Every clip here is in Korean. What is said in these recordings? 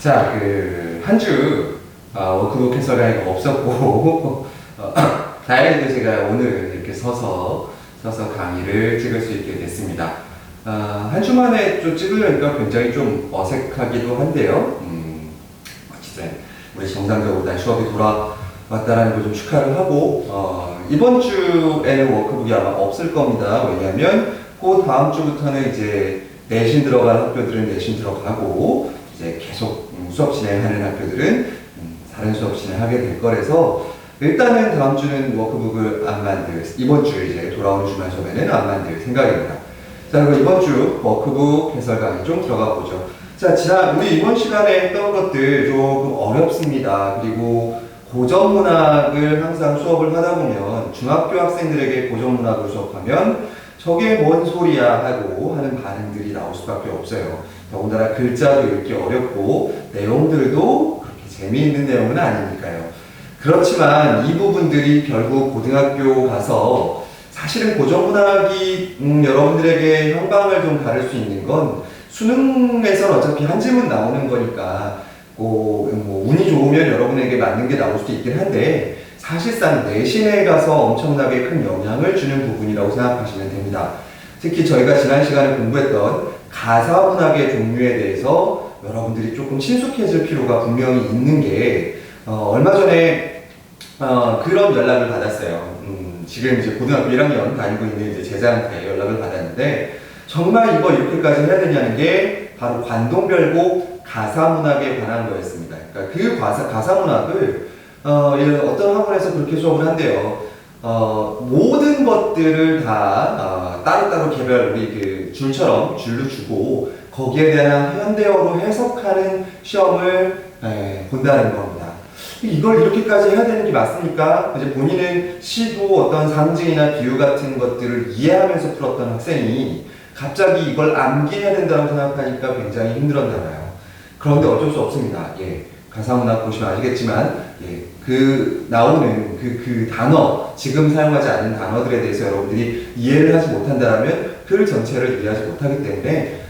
자, 한 주, 워크북 해설 강의가 없었고, 다행히도 제가 오늘 이렇게 서서 강의를 찍을 수 있게 됐습니다. 한 주 만에 좀 찍으려니까 굉장히 좀 어색하기도 한데요. 어쨌든, 우리 정상적으로 다시 수업이 돌아왔다는 걸 좀 축하를 하고, 이번 주에는 워크북이 아마 없을 겁니다. 왜냐면, 그 다음 주부터는 이제 내신 들어간 학교들은 내신 들어가고, 이제 계속 수업 진행하는 학교들은 다른 수업 진행하게 될 거라서 일단은 다음 주는 워크북을 안 만들, 이번 주 이제 돌아오는 주말 수업에는 안 만들 생각입니다. 자, 그럼 이번 주 워크북 해설 강의 좀 들어가 보죠. 자, 우리 이번 시간에 했던 것들 조금 어렵습니다. 그리고 고전문학을 항상 수업을 하다 보면 중학교 학생들에게 고전문학을 수업하면 저게 뭔 소리야 하고 하는 반응들이 나올 수밖에 없어요. 더군다나 글자도 읽기 어렵고 내용들도 그렇게 재미있는 내용은 아니니까요. 그렇지만 이 부분들이 결국 고등학교 가서 사실은 고전문학이 여러분들에게 형방을 좀 가를 수 있는 건 수능에선 어차피 한 질문 나오는 거니까 뭐 운이 좋으면 여러분에게 맞는 게 나올 수도 있긴 한데 사실상 내신에 가서 엄청나게 큰 영향을 주는 부분이라고 생각하시면 됩니다. 특히 저희가 지난 시간에 공부했던 가사문학의 종류에 대해서 여러분들이 조금 친숙해질 필요가 분명히 있는 게 얼마 전에 그런 연락을 받았어요. 지금 이제 고등학교 1학년 다니고 있는 이제 제자한테 연락을 받았는데 정말 이거 이렇게까지 해야 되냐는 게 바로 관동별곡 가사문학에 관한 거였습니다. 그러니까 그 가사문학을 어떤 학원에서 그렇게 수업을 한대요. 모든 것들을 다 따로따로 개별 우리 줄로 주고 거기에 대한 현대어로 해석하는 시험을 본다는 겁니다. 이걸 이렇게까지 해야 되는 게 맞습니까? 이제 본인은 시도 어떤 상징이나 비유 같은 것들을 이해하면서 풀었던 학생이 갑자기 이걸 암기해야 된다고 생각하니까 굉장히 힘들었나 봐요. 그런데 어쩔 수 없습니다. 가사문학 보시면 아시겠지만, 나오는 그 단어, 지금 사용하지 않는 단어들에 대해서 여러분들이 이해를 하지 못한다면 글 전체를 이해하지 못하기 때문에,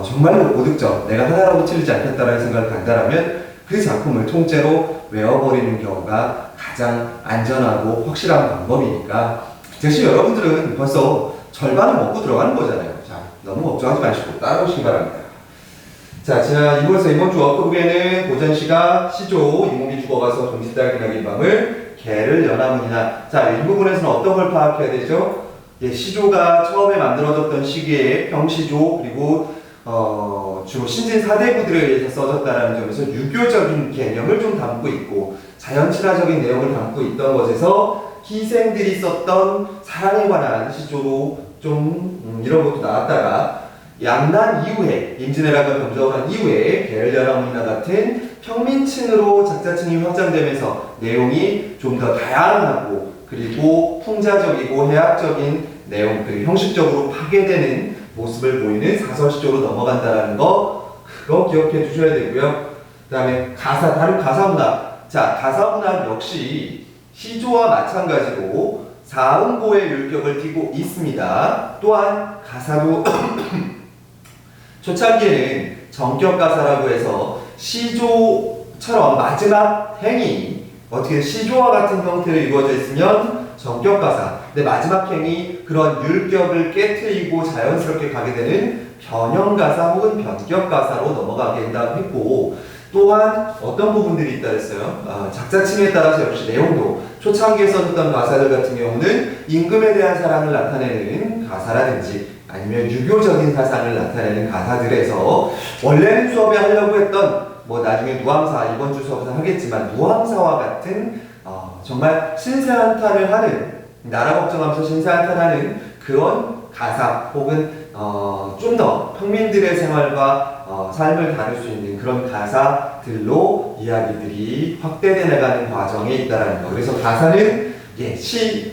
정말로 고득점, 내가 하나라도 틀리지 않겠다라는 생각을 간다면 그 작품을 통째로 외워버리는 경우가 가장 안전하고 확실한 방법이니까, 대신 여러분들은 벌써 절반은 먹고 들어가는 거잖아요. 자, 너무 걱정하지 마시고 따라오시기 바랍니다. 자, 이번 주 워크북에는 고전시가 시조, 이몽이 죽어가서 동시달 기나긴 밤을 개를 연화문이나. 자, 이 부분에서는 어떤 걸 파악해야 되죠? 시조가 처음에 만들어졌던 시기에 평시조, 그리고 주로 신진 사대부들에 의해서 써졌다는 점에서 유교적인 개념을 좀 담고 있고 자연 친화적인 내용을 담고 있던 것에서 희생들이 썼던 사랑에 관한 시조로 좀 이런 것도 나왔다가 양난 이후에 임진왜란과 병정을 한 이후에 계열연화문이나 같은 평민층으로 작자층이 확장되면서 내용이 좀 더 다양하고 그리고 풍자적이고 해학적인 내용 그리고 형식적으로 파괴되는 모습을 보이는 사설시조로 넘어간다는 거 그거 기억해 주셔야 되고요. 그 다음에 다른 가사문학. 자, 가사문학 역시 시조와 마찬가지로 사음고의 율격을 띠고 있습니다. 또한 가사도 초창기에는 정격가사라고 해서 시조처럼 마지막 행이 어떻게 시조와 같은 형태로 이루어져 있으면 정격가사, 근데 마지막 행이 그런 율격을 깨트리고 자연스럽게 가게 되는 변형가사 혹은 변격가사로 넘어가게 된다고 했고 또한 어떤 부분들이 있다 했어요. 작자층에 따라서 역시 내용도 초창기에 써졌던 가사들 같은 경우는 임금에 대한 사랑을 나타내는 가사라든지 아니면 유교적인 사상을 나타내는 가사들에서 원래는 수업에 하려고 했던 나중에 누황사 이번 주 수업에서 하겠지만 누황사와 같은 정말 신세한탄을 하는 나라 걱정하면서 신세한탄하는 그런 가사 혹은 좀 더 평민들의 생활과 삶을 다룰 수 있는 그런 가사들로 이야기들이 확대돼 나가는 과정에 있다는 거. 그래서 가사는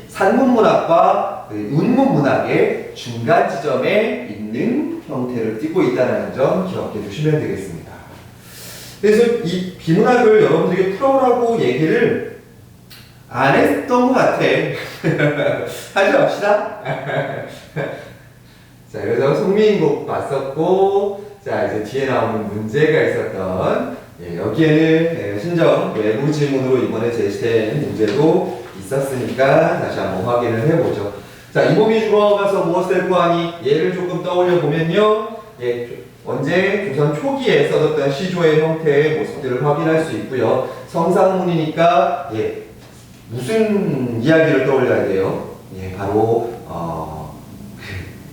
산문문학과 운문문학의 중간 지점에 있는 형태를 띠고 있다는 점 기억해 주시면 되겠습니다. 그래서 이 비문학을 여러분들에게 풀어라고 얘기를 안 했던 것 같아. 하지 맙시다. 자, 그래서 송미인곡 봤었고, 자, 이제 뒤에 나오는 문제가 있었던 예, 여기에는 신정 외부 지문으로 이번에 제시된 문제도 있었으니까 다시 한번 확인을 해보죠. 자, 이 몸이 죽어가서 무엇을 될 거하니? 얘를 조금 떠올려 보면요. 예, 언제 조선 초기에 써졌던 시조의 형태의 모습들을 확인할 수 있고요. 성상문이니까 예, 무슨 이야기를 떠올려야 돼요? 예, 바로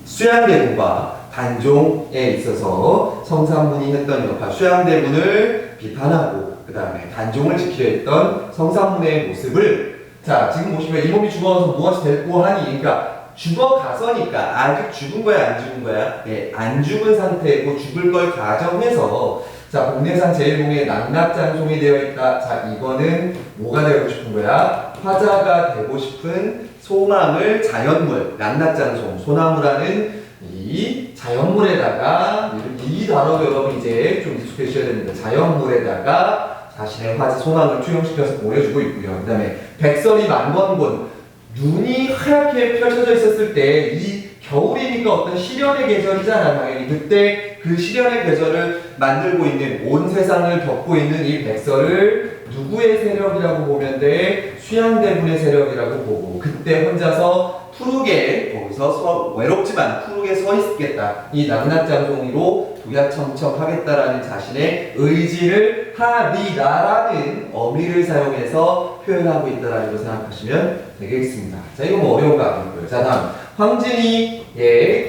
수양대군과 단종에 있어서 성상문이 했던 역할, 수양대군을 비판하고 그 다음에 단종을 지키려 했던 성상문의 모습을 자, 지금 보시면 이 몸이 죽어서 무엇이 될고 하니, 그러니까 죽어가서니까 아직 죽은 거야, 안 죽은 거야? 네, 안 죽은 상태고 죽을 걸 가정해서 자, 복례산 제1공에 낙낙장송이 되어 있다. 자, 이거는 뭐가 되고 싶은 거야? 화자가 되고 싶은 소망을 자연물, 낙낙장송, 소나무라는 이 자연물에다가 이 단어 여러분 이제 좀 익숙해지셔야 됩니다. 자연물에다가 자신의 화제 소망을 투영시켜서 보여주고 있고요. 그 다음에 백설이 만번곤, 눈이 하얗게 펼쳐져 있었을 때 이 겨울이니까 어떤 시련의 계절이잖아, 당연히. 그때 그 시련의 계절을 만들고 있는, 온 세상을 덮고 있는 이 백설을 누구의 세력이라고 보면 돼? 수양대군의 세력이라고 보고, 그때 혼자서 푸르게, 거기서 외롭지만 푸르게 서 있겠다. 이 낙낙장송이로 도약청청하겠다라는 자신의 의지를 하리다라는 어미를 사용해서 표현하고 있다라는 걸 생각하시면 되겠습니다. 자, 이거 뭐 어려운 거 아니고요. 자, 다음. 황진이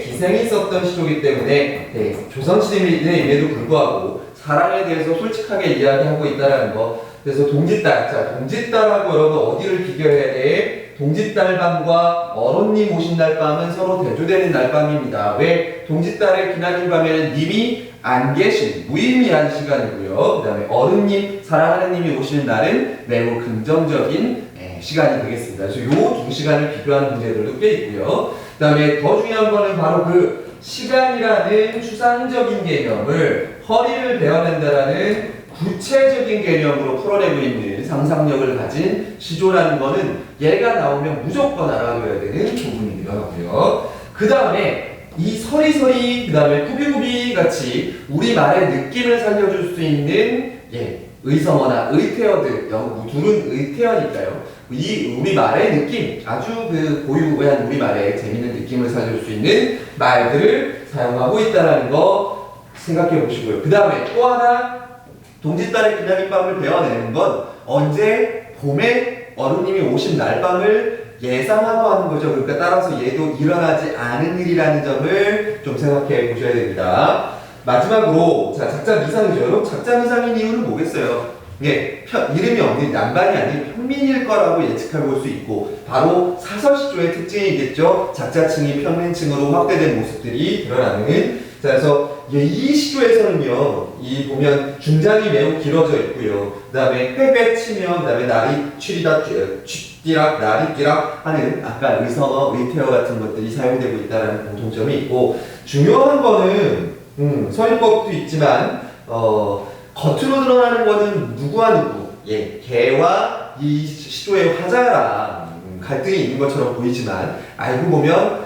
기생이 썼던 시조이기 때문에 조선시대임에도 불구하고 사랑에 대해서 솔직하게 이야기하고 있다라는 거. 그래서 동짓달. 자, 동짓달하고 여러분 어디를 비교해야 돼? 동짓달밤과 어른님 오신 날밤은 서로 대조되는 날밤입니다. 왜? 동짓달을 기나긴 밤에는 님이 안 계신 무의미한 시간이고요. 그 다음에 어른님, 사랑하는 님이 오실 날은 매우 긍정적인 시간이 되겠습니다. 그래서 요 두 시간을 비교하는 문제들도 꽤 있고요. 그 다음에 더 중요한 거는 바로 그 시간이라는 추상적인 개념을 허리를 베어낸다라는 구체적인 개념으로 풀어내고 있는 상상력을 가진 시조라는 거는 얘가 나오면 무조건 알아둬야 되는 부분이더라고요. 그 다음에 이 서리서리, 그 다음에 꾸비꾸비 같이 우리말의 느낌을 살려줄 수 있는 의성어나 의태어들, 둘은 의태어니까요. 이 우리말의 느낌, 아주 그 고유한 우리말의 재밌는 느낌을 살릴 수 있는 말들을 사용하고 있다는 거 생각해 보시고요. 그 다음에 또 하나 동짓달의 기나긴 밤을 베어내는 건 언제 봄에 어른님이 오신 날밤을 예상하고 하는 거죠. 그러니까 따라서 얘도 일어나지 않은 일이라는 점을 좀 생각해 보셔야 됩니다. 마지막으로 자, 작자 미상이죠. 여러분 작자 미상인 이유는 뭐겠어요? 이름이 없는 남반이 아닌 평민일 거라고 예측해 볼 수 있고 바로 사설시조의 특징이겠죠. 작자층이 평민층으로 확대된 모습들이 드러나는. 자, 그래서 이 시조에서는요, 이 보면 중장이 매우 길어져 있고요. 그 다음에 빼빼 치면, 그 다음에 날이 취리다, 쥐띠락, 날이 띠락 하는 아까 의성어, 의태어 같은 것들이 사용되고 있다는 공통점이 있고, 중요한 거는, 서인법도 있지만, 겉으로 드러나는 거는 누구와 누구, 개와 이 시조의 화자랑 갈등이 있는 것처럼 보이지만, 알고 보면,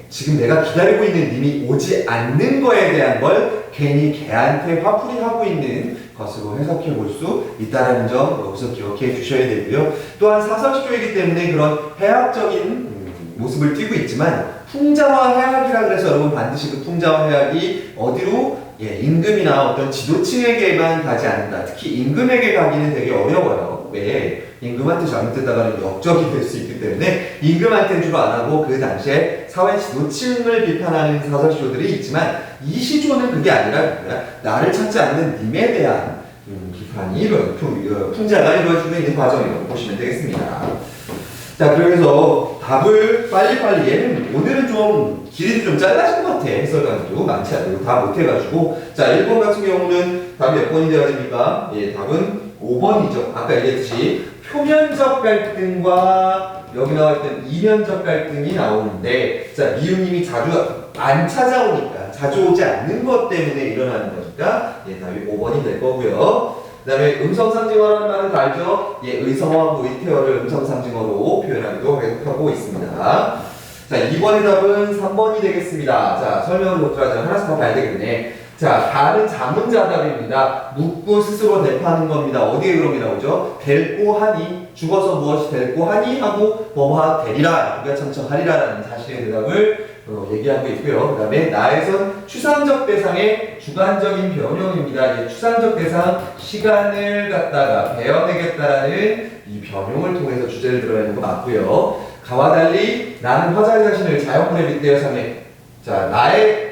지금 내가 기다리고 있는 님이 오지 않는 거에 대한 걸 괜히 걔한테 화풀이 하고 있는 것으로 해석해 볼 수 있다는 점 여기서 기억해 주셔야 되고요. 또한 사설시조이기 때문에 그런 해학적인 모습을 띠고 있지만 풍자와 해학이라 그래서 여러분 반드시 그 풍자와 해학이 어디로 임금이나 어떤 지도층에게만 가지 않는다. 특히 임금에게 가기는 되게 어려워요. 왜? 임금한테 잘못했다가는 역적이 될 수 있기 때문에 임금한테는 주로 안 하고 그 당시에 사회 지도층을 비판하는 사설시조들이 있지만 이 시조는 그게 아니라 나를 찾지 않는 님에 대한 비판이 풍자가 이루어지고 있는 과정이라고 보시면 되겠습니다. 자, 그래서 답을 빨리빨리 얘는 오늘은 좀 길이도 좀 짧아진 것 같아. 해설가지도 많지 않고 다 못해가지고 자, 1번 같은 경우는 답이 몇 번이 되어야 됩니까? 답은 5번이죠. 아까 얘기했듯이 표면적 갈등과 여기 나왔던 이면적 갈등이 나오는데 자, 미우님이 자주 안 찾아오니까 자주 오지 않는 것 때문에 일어나는 거니까 답이 5번이 될 거고요. 그 다음에 음성상징어라는 말은 다 알죠? 의성어하고 의태어를 음성상징어로 표현하기도 하고 있습니다. 자, 2번의 답은 3번이 되겠습니다. 자, 설명을 못 들어가지고 하나씩 더 봐야 되겠네. 자, 가는 자문자답입니다. 묻고 스스로 대파하는 겁니다. 어디에 그런 게 나오죠? 될고 하니, 죽어서 무엇이 될고 하니 하고 뭐뭐 되리라, 우리가 청청하리라라는 사실의 대답을 얘기하고 있고요. 그 다음에 나에선 추상적 대상의 주관적인 변형입니다. 이제 추상적 대상, 시간을 갖다가 베어내겠다라는 이 변형을 통해서 주제를 드러내는 거 맞고요. 가와 달리 나는 화자의 자신을 자연물에 빗대어 삼네. 자, 나의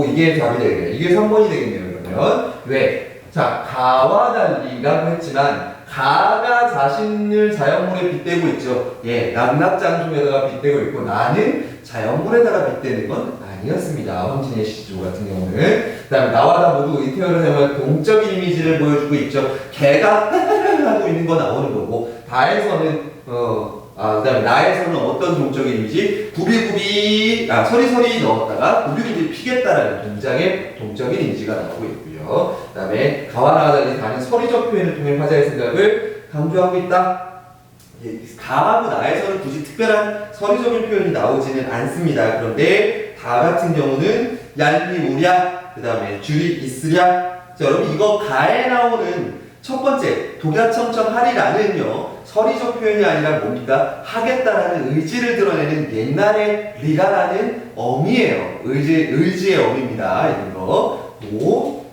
이게 답이 되겠네요. 이게 3번이 되겠네요. 그러면 왜? 자, 가와 달리라고 했지만 가가 자신을 자연물에 빗대고 있죠. 예, 낙낙장중에다가 빗대고 있고 나는 자연물에다가 빗대는 건 아니었습니다. 황진의 시조 같은 경우는. 그 다음에 나와 나 모두 의태어를 사용한 동적인 이미지를 보여주고 있죠. 개가 하고 있는 거 나오는 거고 다에서는 그 다음에 나에서는 어떤 동적인 이미지? 서리서리 넣었다가 구비구비 피겠다라는 동작의 동적인 이미지가 나오고 있고요. 그 다음에 가와 나와 달리 다른 서리적 표현을 통해 화자의 생각을 강조하고 있다. 가하고 나에서는 굳이 특별한 서리적인 표현이 나오지는 않습니다. 그런데 다 같은 경우는 얄미우랴, 그 다음에 줄이 있으랴. 자, 여러분 이거 가에 나오는 첫 번째 도갸청청하리라는요 서리적 표현이 아니라 뭡니까? 하겠다라는 의지를 드러내는 옛날의 리라라는 어미예요. 의지의 어미입니다. 이런 거.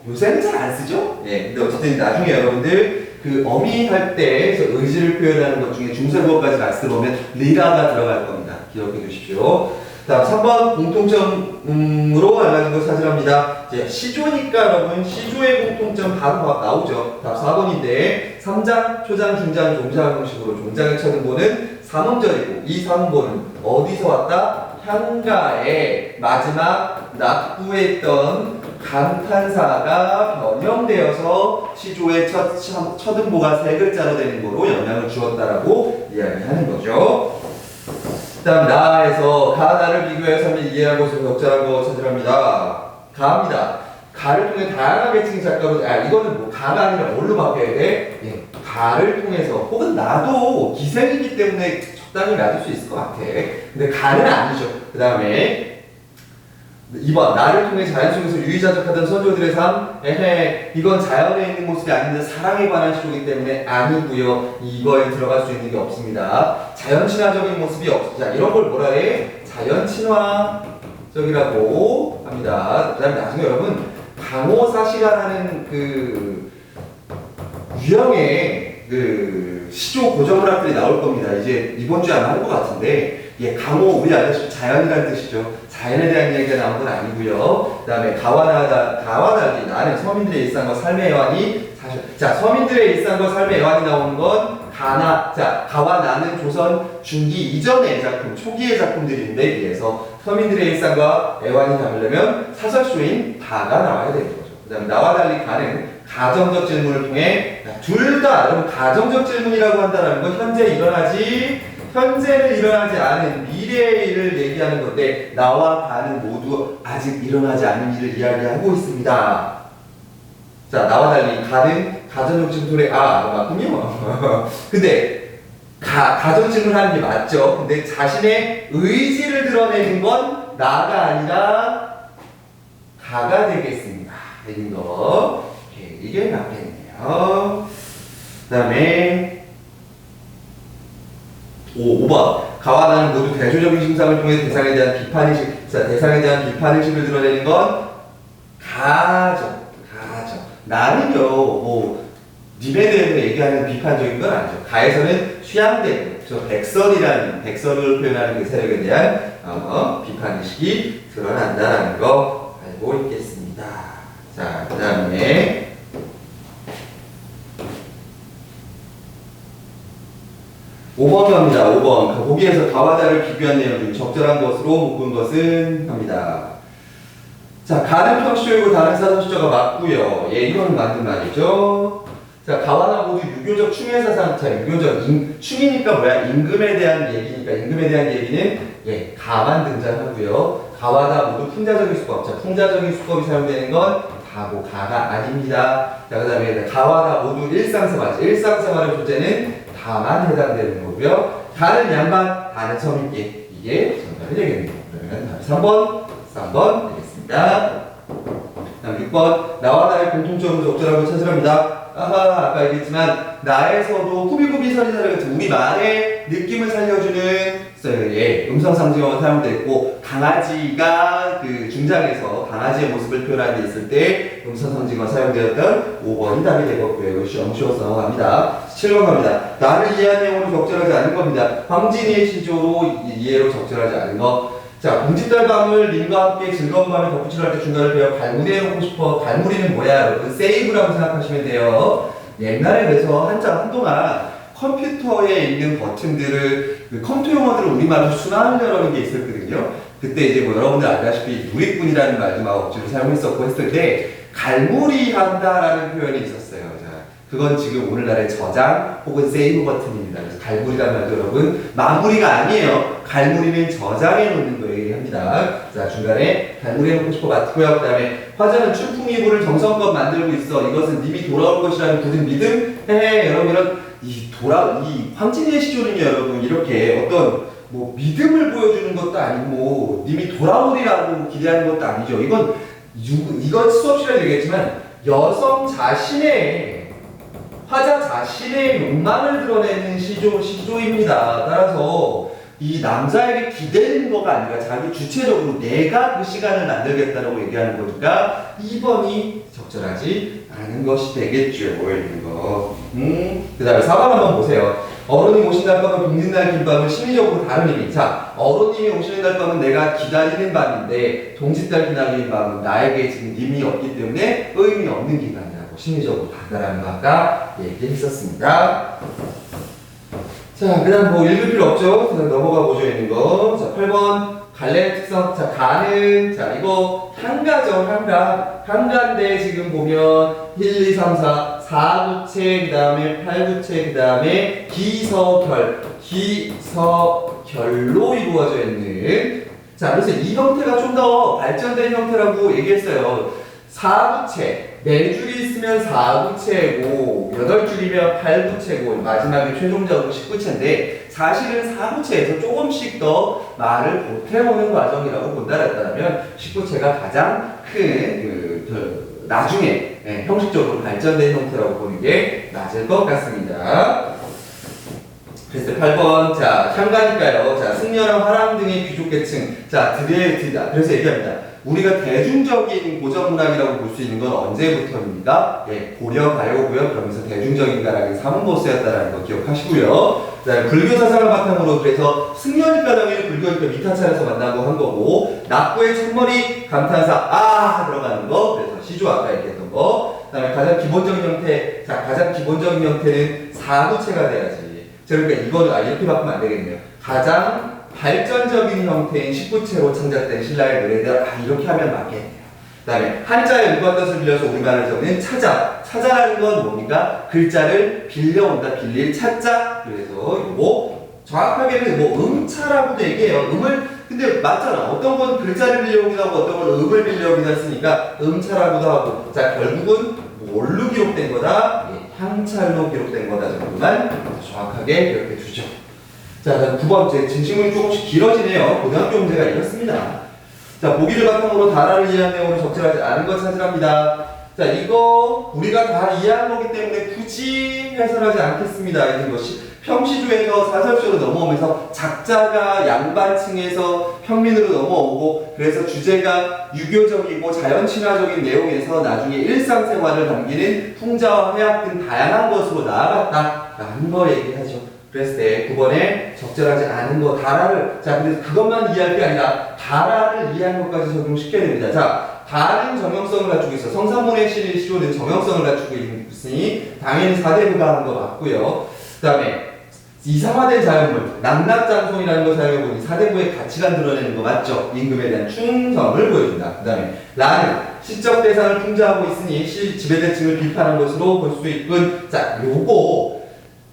요새는 잘 안 쓰죠? 예. 근데 어쨌든 나중에 여러분들 그 어미 할 때 의지를 표현하는 것 중에 중세국어까지 말씀 보면 리라가 들어갈 겁니다. 기억해 두십시오. 다음 3번 공통점으로 알려진 걸 찾으랍니다. 이제 시조니까 여러분 시조의 공통점 바로 나오죠. 답 4번인데 3장, 초장, 중장, 종장 형식으로 종장의 첫음보는 삼음절이고 이 삼음보는 어디서 왔다? 향가의 마지막 납부했던 감탄사가 변형되어서 시조의 첫음보가 세 글자로 되는 거로 영향을 주었다라고 이야기하는 거죠. 그 다음 나에서 가나를 비교해서 한번 이해하고 적절한 거 찾으랍니다. 가입니다. 가를 통해 다양한 계층의 작가로 이거는 뭐 가가 아니라 뭘로 바뀌어야 돼? 예, 가를 통해서 혹은 나도 기생이기 때문에 적당히 놔둘 수 있을 것 같아. 근데 가는 아니죠. 그 다음에 2번 나를 통해 자연 속에서 유의자적하던 선조들의 삶 이건 자연에 있는 모습이 아닌데 사랑에 관한 시조이기 때문에 아니고요. 이거에 들어갈 수 있는 게 없습니다. 자연 친화적인 모습이 없어. 자, 이런 걸 뭐라 해? 자연 친화적이라고 합니다. 그 다음에 나중에 여러분 강호사시라는 그 유형의 그 시조 고전문학들이 나올 겁니다. 이제 이번 주에 아마 할 것 같은데 예, 강호 우리 아저씨 자연이라는 뜻이죠. 자연에 대한 이야기가 나온 건 아니고요. 그 다음에 가와 달리 나는 서민들의 일상과 삶의 애환이 사실 자 서민들의 일상과 삶의 애환이 나오는 건 가와 나는 조선 중기 이전의 작품 초기의 작품들인데 비해서 서민들의 일상과 애환이 담으려면 사설쇼인 가가 나와야 되는 거죠. 그 다음에 나와 달리 가는 가정적 질문을 통해 둘 다 여러분 가정적 질문이라고 한다는 건 현재는 일어나지 않은 미래의 일을 얘기하는 건데 나와 가는 모두 아직 일어나지 않은 일을 이야기하고 있습니다. 자, 나와 달리 가는 가정적 질문에 맞군요. 근데 가정 질문하는 게 맞죠. 근데 자신의 의지를 드러내는 건 나가 아니라 가가 되겠습니다. 되는 거 이게 맞겠네요. 그 다음에 5번 가와 나는 모두 대조적인 심상을 통해 대상에 대한 비판의식을 드러내는 건 가죠. 나는요 님에 대해서 얘기하는 비판적인 건 아니죠. 가에서는 수양대군 백설을 표현하는 그 세력에 대한 비판의식이 드러난다는 거 알고 있겠습니다. 자, 그 다음에 5번 갑니다. 5번. 거기에서 가와 달을 비교한 내용 중 적절한 것으로 묶은 것은 합니다. 자, 가는 평시조이고 다른 사전시조가 맞고요. 예, 이건 맞는 말이죠. 자, 가와나 모두 유교적 충해사상, 충이니까 뭐야? 임금에 대한 얘기는 예, 가만 등장하고요. 가와나 모두 풍자적인 수법. 자, 풍자적인 수법이 사용되는 건 가가 아닙니다. 자, 그 다음에 가와나 모두 일상생활. 일상생활의 조제는 다만 해당되는 거고요. 다른 양반, 다른 서민계. 이게 정답이 되겠네요. 그러면 3번 3번 되겠습니다. 다음 6번. 나와 나의 공통점을 적절하고 찾으랍니다. 아까 얘기했지만 나에서도 꾸비꾸비 서리서리 같은 우리 말의 느낌을 살려주는 음성 상징어가 사용됐고, 강아지가 그 중장에서 강아지의 모습을 표현하는 데 있을 때 음성 상징어가 사용되었던 5번이 답이 되겠고요. 이것이 엄쉬워서 갑니다. 7번 갑니다. 나를 이해한 내용으로 적절하지 않은 겁니다. 황진이의 시조로 이해로 적절하지 않은 거. 자, 공짓달 밤을 님과 함께 즐거운 밤에 덧붙이려 할 때 중간을 배워 갈무리 해놓고 싶어. 갈무리는 뭐야, 여러분? 세이브라고 생각하시면 돼요. 옛날에 그래서 한동안 컴퓨터에 있는 버튼들을, 그 컴퓨터 용어들을 우리말로 순환하려는 게 있었거든요. 그때 이제 뭐 여러분들 알다시피 누리꾼이라는 말도 막 억지로 사용했었고 했을 때 갈무리 한다라는 표현이 있었어요. 자, 그건 지금 오늘날의 저장 혹은 세이브 버튼입니다. 그래서 갈무리란 말도 여러분 마무리가 아니에요. 갈무리는 저장해 놓는 거 얘기합니다. 자, 중간에 갈무리 해놓고 싶어 맞고요. 그 다음에 화자는 춘풍이불을 정성껏 만들고 있어. 이것은 님이 돌아올 것이라는 굳은 믿음? 여러분 이 황진이의 시조는요, 여러분 이렇게 어떤 뭐 믿음을 보여주는 것도 아니고 님이 돌아오리라고 기대하는 것도 아니죠. 이건 수업 시간에 얘기했지만 여성 자신의 화자 자신의 욕망을 드러내는 시조입니다. 따라서 이 남자에게 기대는 거가 아니라 자기 주체적으로 내가 그 시간을 만들겠다라고 얘기하는 거니까 2번이 적절하지 않은 것이 되겠죠. 있는 거. 그 다음에 4번 한번 보세요. 어른이 오신 날 밤은 빙는 날 긴 밤은 심리적으로 다른 의미. 자, 어른님이 오시는 날 밤은 내가 기다리는 밤인데 동짓달 기다리는 밤은 나에게 지금 님이 없기 때문에 의미 없는 기간이라고 심리적으로 다르다는 거 아까 얘기했었습니다. 자, 그 다음 뭐 읽을 필요 없죠? 그다음 넘어가 보죠. 있는 거. 자, 8번. 갈래의 특성. 자, 가는. 자, 이거 한가죠. 한가인데 지금 보면 1, 2, 3, 4. 4구체, 그 다음에 8구체, 그 다음에 기서결로 이루어져 있는. 자, 그래서 이 형태가 좀 더 발전된 형태라고 얘기했어요. 4구체. 4줄이 있으면 4구체고 8줄이면 8구체고 마지막에 최종적으로 10구체인데 사실은 4구체에서 조금씩 더 말을 보태오는 과정이라고 본다면 10구체가 가장 큰 나중에 형식적으로 발전된 형태라고 보는 게 맞을 것 같습니다. 그래서 8번, 자, 향가니까요. 자, 승려랑 화랑 등의 귀족계층. 자, 그래서 얘기합니다. 우리가 대중적인 고전문학이라고 볼 수 있는 건 언제부터입니까? 고려 가요고요. 그러면서 대중적인 가락이 사문보스였다는 거 기억하시고요. 자, 불교 사상을 바탕으로 그래서 승려니까 당연히 불교니까 미타찬에서 만나고 한 거고, 낙구의 첫머리 감탄사 들어가는 거. 그래서 시조 아까 얘기했던 거. 그다음에 가장 기본적인 형태. 자, 가장 기본적인 형태는 4구체가 돼야지. 그러니까 이거를 이렇게 바꾸면 안 되겠네요. 가장 발전적인 형태인 19채로 창작된 신라의 노래들 이렇게 하면 맞겠네요. 그 다음에 한자의 일관 뜻을 빌려서 우리말을 적는 찾아라는 건 뭡니까? 글자를 빌려온다, 빌릴 찾자. 그래서 이거 정확하게는 뭐 음차라고도 얘기해요. 근데 맞잖아. 어떤 건 글자를 빌려오기도 하고 어떤 건 음을 빌려오기도 했으니까 음차라고도 하고. 자, 결국은 뭘로 기록된 거다? 향찰로 기록된 거다 정도만 정확하게 기록해 주죠. 자, 다음 9번째. 진심문이 조금씩 길어지네요. 고등학교 문제가 이렇습니다. 자, 보기를 바탕으로 다라를 이해한 내용으로 적절하지 않은 것 찾으랍니다. 자, 이거 우리가 다 이해한 거기 때문에 굳이 해설하지 않겠습니다. 이런 것이 평시조에서 사설조로 넘어오면서 작자가 양반층에서 평민으로 넘어오고 그래서 주제가 유교적이고 자연친화적인 내용에서 나중에 일상생활을 담기는 풍자와 해학 등 다양한 것으로 나아갔다라는 거 얘기하죠. 그랬을 때 9번에 적절하지 않은 거 다라를 근데 그것만 이해할 게 아니라 다라를 이해한 것까지 적용시켜야 됩니다. 자, 다른 정형성을 갖추고 있어. 성사문의 시조는 정형성을 갖추고 있으니 당연히 사대부가 하는 거 맞고요. 그 다음에 이상화된 자연물, 낙낙장송이라는 걸 사용해보니 사대부의 가치관 드러내는 거 맞죠? 임금에 대한 충성을 보여준다. 그 다음에 라는 시적 대상을 풍자하고 있으니 지배계층을 비판한 것으로 볼 수 있군. 자, 요거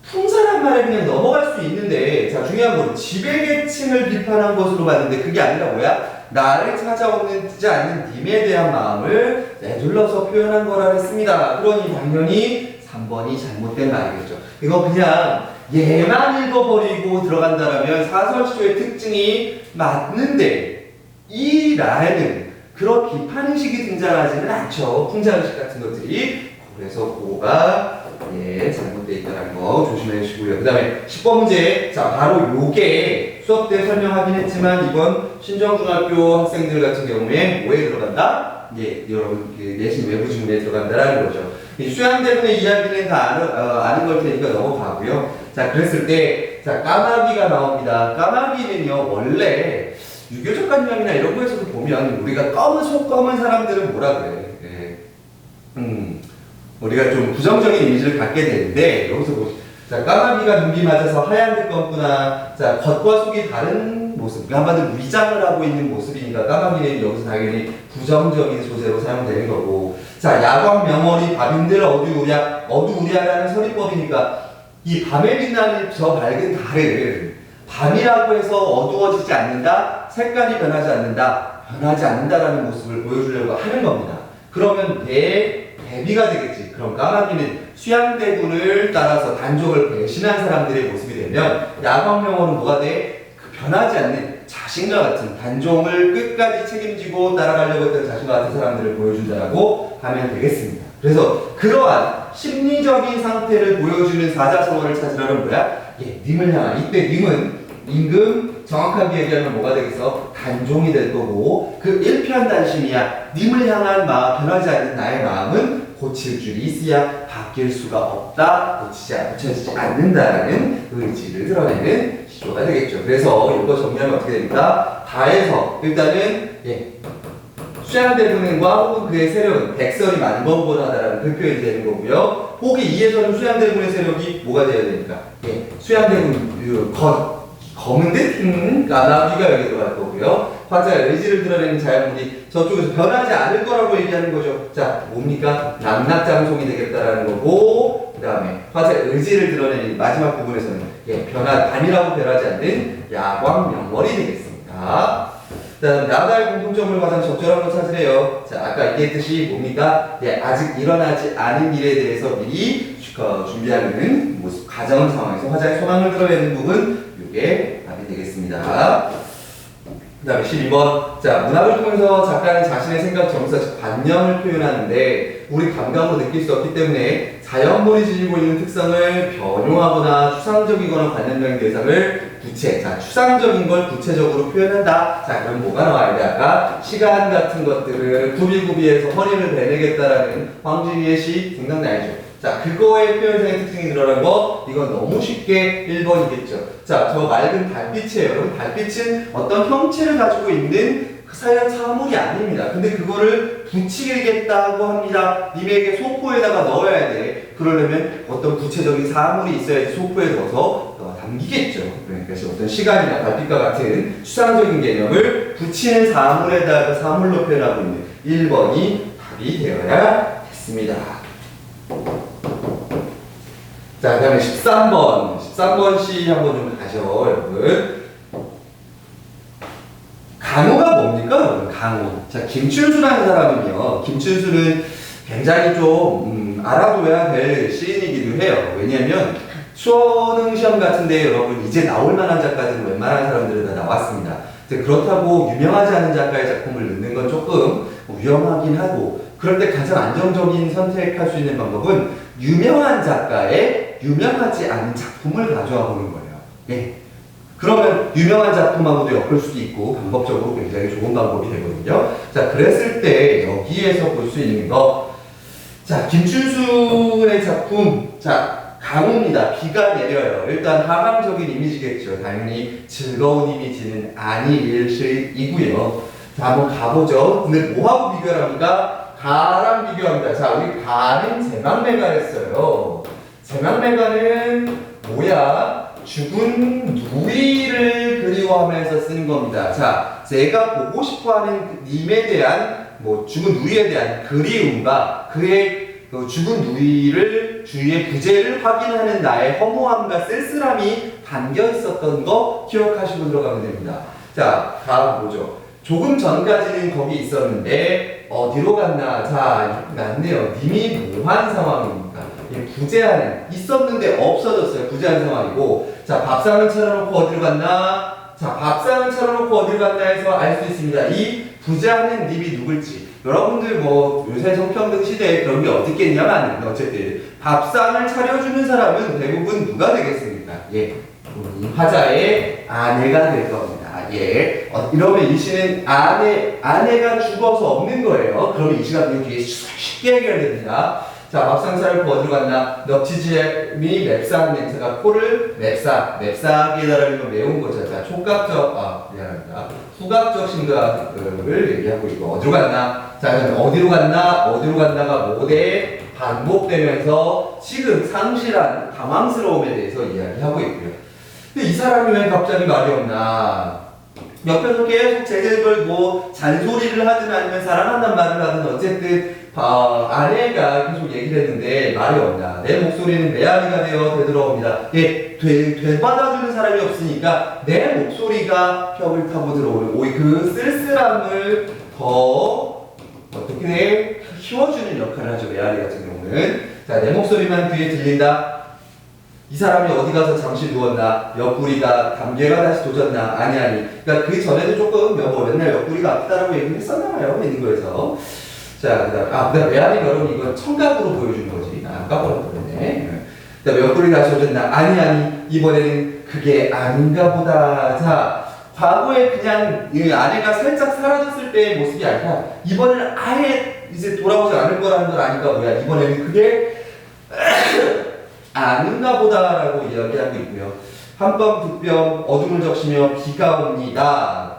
풍자란 말에 그냥 넘어갈 수 있는데, 자, 중요한 건 지배계층을 비판한 것으로 봤는데 그게 아니라 뭐야? 나를 찾아오지 않는 님에 대한 마음을 내둘러서 표현한 거라 했습니다. 그러니 당연히 3번이 잘못된 말이겠죠. 이거 그냥 얘만 읽어버리고 들어간다라면 사설시조의 특징이 맞는데 이라는 그런 비판의식이 등장하지는 않죠. 풍자의식 같은 것들이. 그래서 그거가 잘못되어 있다는 거 조심해 주시고요. 그 다음에 10번 문제. 자, 바로 요게 수업 때 설명하긴 했지만 이번 신정중학교 학생들 같은 경우에 뭐에 들어간다? 여러분 내신 외부 지문에 들어간다라는 거죠. 수양대군의 이야기는 다 아는 걸 테니까 넘어가고요. 자, 그랬을 때 자, 까마귀가 나옵니다. 까마귀는요 원래 유교적관념이나 이런 거에서도 보면 우리가 속 검은 사람들은 뭐라 그래? 우리가 좀 부정적인 이미지를 갖게 되는데 여기서 자, 까마귀가 눈비 맞아서 하얀 데 검구나. 자, 겉과 속이 다른 모습. 한마디로 위장을 하고 있는 모습이니까 까마귀는 여기서 당연히 부정적인 소재로 사용되는 거고. 자, 야광 명월이 밤인들 어두우랴라는 서리법이니까 이 밤에 빛나는 저 밝은 달을 밤이라고 해서 어두워지지 않는다, 색깔이 변하지 않는다라는 모습을 보여주려고 하는 겁니다. 그러면 대비가 되겠지. 그럼 까마귀는 수양대군을 따라서 단족을 배신한 사람들의 모습이 되면 야광명월은 뭐가 돼? 그 변하지 않는 자신과 같은 단종을 끝까지 책임지고 따라가려고 했던 자신과 같은 사람들을 보여준다라고 하면 되겠습니다. 그래서 그러한 심리적인 상태를 보여주는 사자성어를 찾으라는 뭐야? 님을 향한. 이때 님은 임금 정확하게 얘기하면 뭐가 되겠어? 단종이 될 거고 그 일편단심이야. 님을 향한 변하지 않는 나의 마음은 고칠 줄이 있어야 바뀔 수가 없다. 고쳐지지 않는다라는 의지를 드러내는 시조가 되겠죠. 그래서 이거 정리하면 어떻게 됩니까? 다에서 일단은 수양대군과 혹은 그의 세력은 백설이 만번번하다라는 그 표현이 되는 거고요. 혹이 2에서는 수양대군의 세력이 뭐가 되어야 됩니까? 수양대군 검은 듯 까마귀가 여기 들어갈 거고요. 화자의 의지를 드러내는 자연물이 저쪽에서 변하지 않을 거라고 얘기하는 거죠. 자, 뭡니까? 낙낙장송이 되겠다라는 거고, 그 다음에 화자의 의지를 드러내는 마지막 부분에서는 밤이라고 변하지 않는 야광 명월이 되겠습니다. 그 다음 나다의 공통점을 가장 적절한 걸 찾으래요. 자, 아까 얘기했듯이 뭡니까? 아직 일어나지 않은 일에 대해서 미리 준비하는 모습, 가정 상황에서 화자의 소망을 드러내는 부분, 이게 답이 되겠습니다. 그 다음에 12번. 자, 문학을 통해서 작가는 자신의 생각, 정서, 관념을 표현하는데 우리 감각으로 느낄 수 없기 때문에 자연물이 지니고 있는 특성을 변용하거나 추상적이거나 관념적인 대상을 추상적인 걸 구체적으로 표현한다. 자, 그럼 뭐가 나와야 돼? 아까 시간 같은 것들을 구비구비해서 허리를 베내겠다라는 황진이의 시 생각나야죠. 자, 그거의 표현상의 특징이 드러난 거, 이건 너무 쉽게 1번이겠죠. 자, 저 맑은 달빛이에요. 여러분, 달빛은 어떤 형체를 가지고 있는 사물이 아닙니다. 근데 그거를 붙이겠다고 합니다. 님에게 소포에다가 넣어야 돼. 그러려면 어떤 구체적인 사물이 있어야지 소포에 넣어서 담기겠죠. 그러니까 어떤 시간이나 달빛과 같은 추상적인 개념을 붙이는 사물에다가 사물로 표현하고 있는 1번이 답이 되어야 했습니다. 자, 그 다음에 13번. 13번 시 한번 좀 가죠, 여러분. 강호가 뭡니까, 여러분? 강호. 자, 김춘수라는 사람은요, 김춘수는 굉장히 좀, 알아둬야 될 시인이기도 해요. 왜냐면, 수능 시험 같은데 여러분, 이제 나올 만한 작가들은 웬만한 사람들은 다 나왔습니다. 그렇다고 유명하지 않은 작가의 작품을 넣는 건 조금 위험하긴 하고, 그럴 때 가장 안정적인 선택할 수 있는 방법은 유명한 작가의 유명하지 않은 작품을 가져와 보는 거예요. 그러면 유명한 작품하고도 엮을 수도 있고 방법적으로 굉장히 좋은 방법이 되거든요. 자, 그랬을 때 여기에서 볼 수 있는 거, 자, 김춘수의 작품, 자, 강호입니다. 비가 내려요. 일단 하강적인 이미지겠죠. 당연히 즐거운 이미지는 아니일 시이고요. 자, 한번 가보죠. 근데 뭐하고 비교를 합니까? 가랑 비교합니다. 자, 우리 가는 제망매가했어요. 제망매가는 뭐야? 죽은 누이를 그리워하면서 쓰는 겁니다. 자, 제가 보고 싶어하는 님에 대한 죽은 누이에 대한 그리움과 그의 죽은 누이를 주위의 부재를 확인하는 나의 허무함과 쓸쓸함이 담겨 있었던 거 기억하시고 들어가면 됩니다. 자, 다음 보죠. 조금 전까지는 거기 있었는데 어디로 갔나? 자, 맞네요. 님이 뭐한 상황입니까? 부재하는, 있었는데 없어졌어요. 부재한 상황이고, 자, 밥상을 차려놓고 어디로 갔나? 자, 밥상을 차려놓고 어딜 갔나 해서 알 수 있습니다. 이 부자는 님이 누굴지. 여러분들 뭐 요새 성평등 시대에 그런 게 어떻겠냐만 어쨌든 밥상을 차려주는 사람은 대부분 누가 되겠습니까? 예, 우리 화자의 아내가 될 겁니다. 예, 이러면 이 시는 아내가 죽어서 없는 거예요. 그러면 이 시가 그냥 뒤에 쉽게 해결됩니다. 자, 밥상 차려놓고 어디로 갔나? 넙치지미 맵상 냄새가 코를 맵싹하게 달아주면 매운 거죠. 자, 미안합니다. 후각적 심각을 얘기하고 있고, 어디로 갔나? 자, 그럼 어디로 갔나가 모대 반복되면서 지금 상실한 당황스러움에 대해서 이야기하고 있고요. 근데 이 사람이 왜 갑자기 말이 없나? 옆에서 계속 제재를 걸고 잔소리를 하든 아니면 사랑한다는 말을 하든 어쨌든 아내가 계속 얘기를 했는데 말이 없나. 내 목소리는 메아리가 되어 되돌아옵니다. 예, 되받아주는 사람이 없으니까 내 목소리가 벽을 타고 들어오는 오히 그 쓸쓸함을 더 어떻게 키워주는 역할을 하죠. 메아리 같은 경우는. 자, 내 목소리만 귀에 들린다. 이 사람이 어디 가서 잠시 누웠나? 옆구리가 감개가 다시 도졌나? 아니. 그러니까 그 전에도 조금 맨날 옆구리가 아프다라고 얘기를 했었나봐요. 있는 거에서. 자, 그다음 메아리 여러분 이건 청각으로 보여주는 거지. 아까 보였네. 그다음 옆구리 다시 도졌나? 아니. 이번에는 그게 아닌가 보다. 자, 과거에 그냥 이 아내가 살짝 사라졌을 때의 모습이 아니라 이번에는 아예 이제 돌아오지 않을 거라는 걸 아니까 뭐야. 이번에는 그게 아는가 보다라고 이야기하고 있고요. 한뼘 두뼘 어둠을 적시며 비가 옵니다.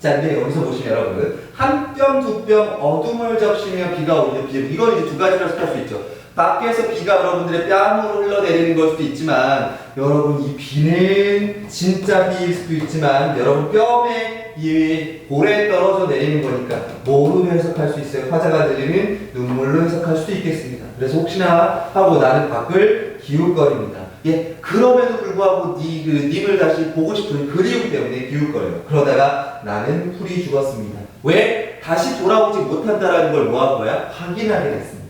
자, 근데 여기서 보시면 여러분 한 뼘 두 뼘 어둠을 적시며 비가 오는 이건 이제 두 가지로 해석할 수 있죠. 밖에서 비가 여러분들의 뺨으로 흘러내리는 걸 수도 있지만 여러분 이 비는 진짜 비일 수도 있지만 여러분 뺨에 이 볼에 떨어져 내리는 거니까 뭐로 해석할 수 있어요? 화자가 들리는 눈물로 해석할 수도 있겠습니다. 그래서 혹시나 하고 나는 밖을 기웃거립니다. 예, 그럼에도 불구하고 님을 다시 보고 싶은 그리움 때문에 기웃거려요. 그러다가 나는 풀이 죽었습니다. 왜? 다시 돌아오지 못한다라는 걸 뭐 한 거야? 확인하게 됐습니다.